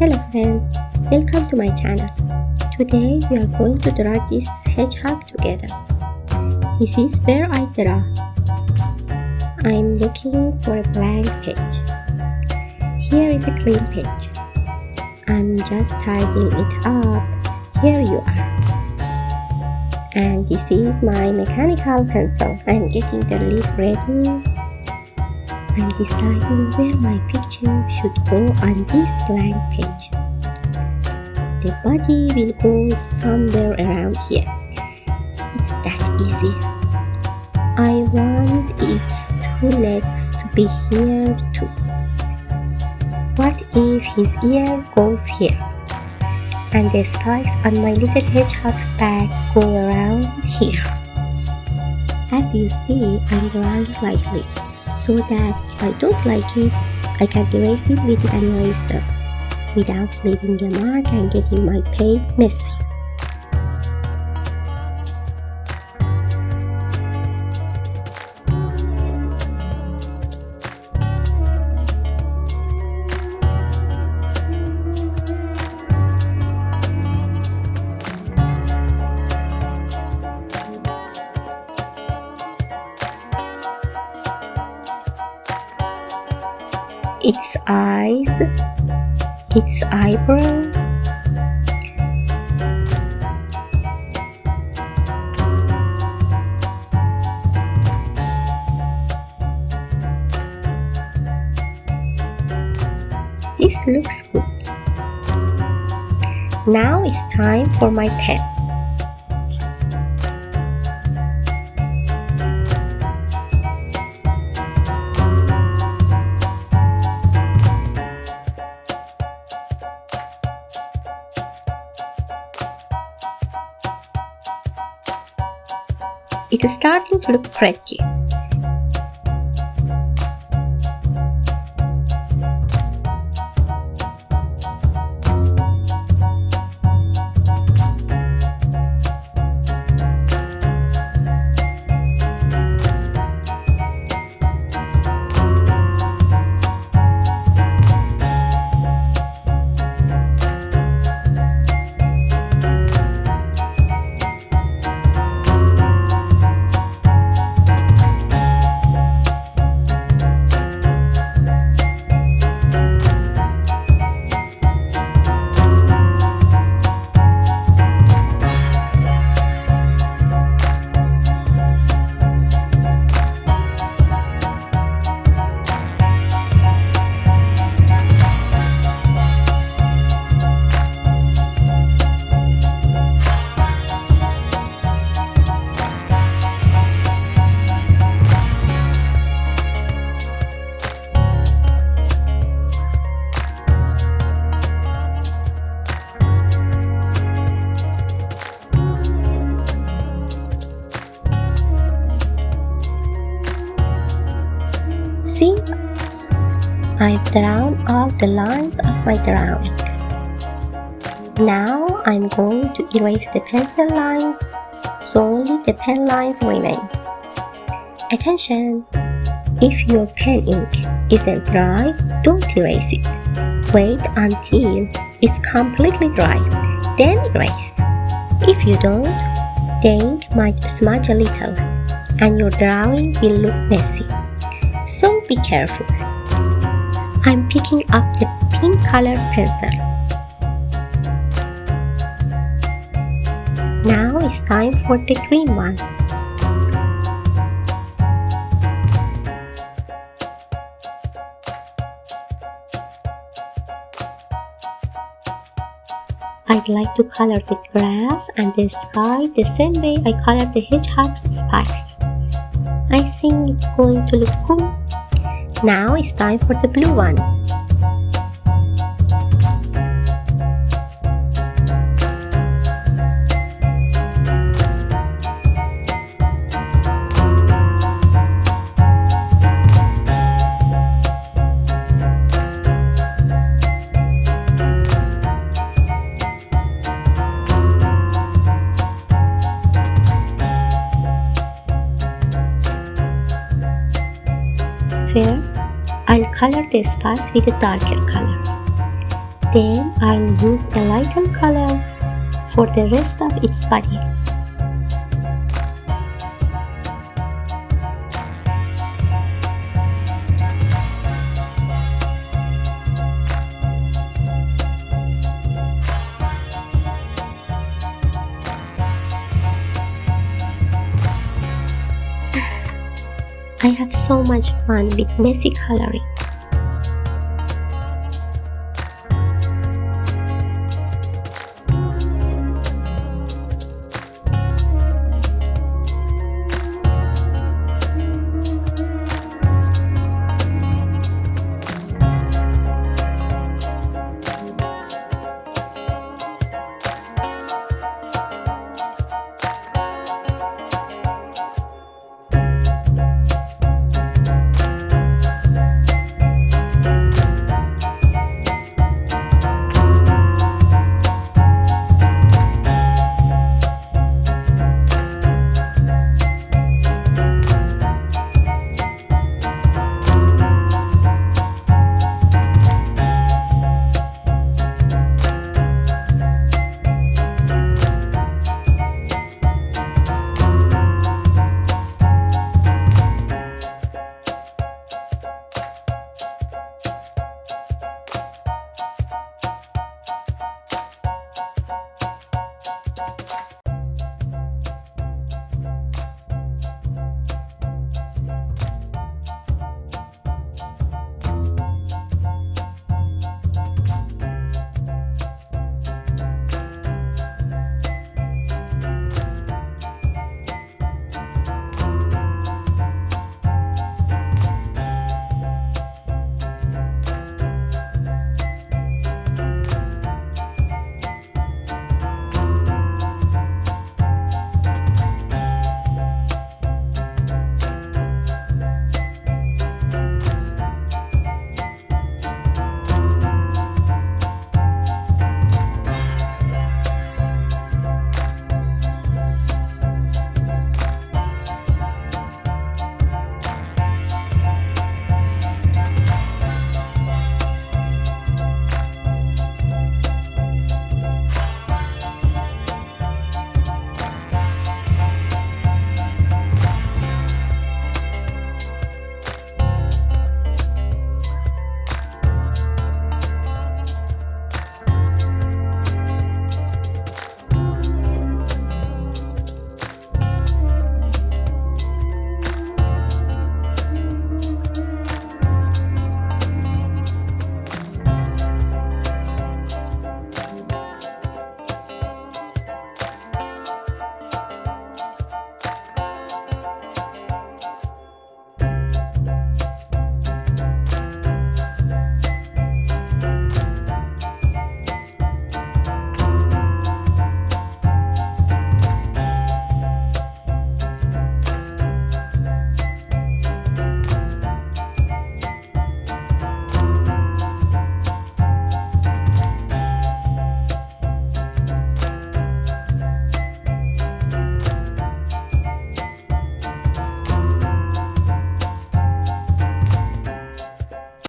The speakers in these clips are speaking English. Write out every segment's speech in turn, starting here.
Hello friends, welcome to my channel. Today we are going to draw this hedgehog together. This is where I draw. I'm looking for a blank page. Here is a clean page. I'm just tidying it up. Here you are. And this is my mechanical pencil. I'm getting the lid ready. I'm deciding where my picture should go on this blank page. The body will go somewhere around here. It's that easy. I want its two legs to be here too. What if his ear goes here? And the spikes on my little hedgehog's back go around here. As you see, I'm drawing lightly, so that if I don't like it, I can erase it with an eraser without leaving a mark and getting my page messy. Its eyes, its eyebrow, this looks good. Now it's time for my pen. It's starting to look pretty. See, I've drawn all the lines of my drawing. Now I'm going to erase the pencil lines, so only the pen lines remain. Attention! If your pen ink isn't dry, don't erase it. Wait until it's completely dry, then erase. If you don't, the ink might smudge a little, and your drawing will look messy. So be careful. I'm picking up the pink colored pencil. Now it's time for the green one. I'd like to color the grass and the sky the same way I colored the hedgehog's spikes. I think it's going to look cool. Now it's time for the blue one. First, I'll color the spikes with a darker color. Then I'll use a lighter color for the rest of its body. I have so much fun with messy coloring.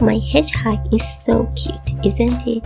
My hedgehog is so cute, isn't it?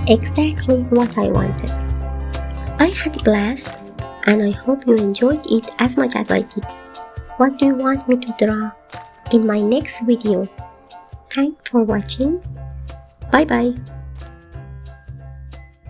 exactly what I wanted. I had a blast, and I hope you enjoyed it as much as I did. What do you want me to draw in my next video? Thanks for watching. Bye bye.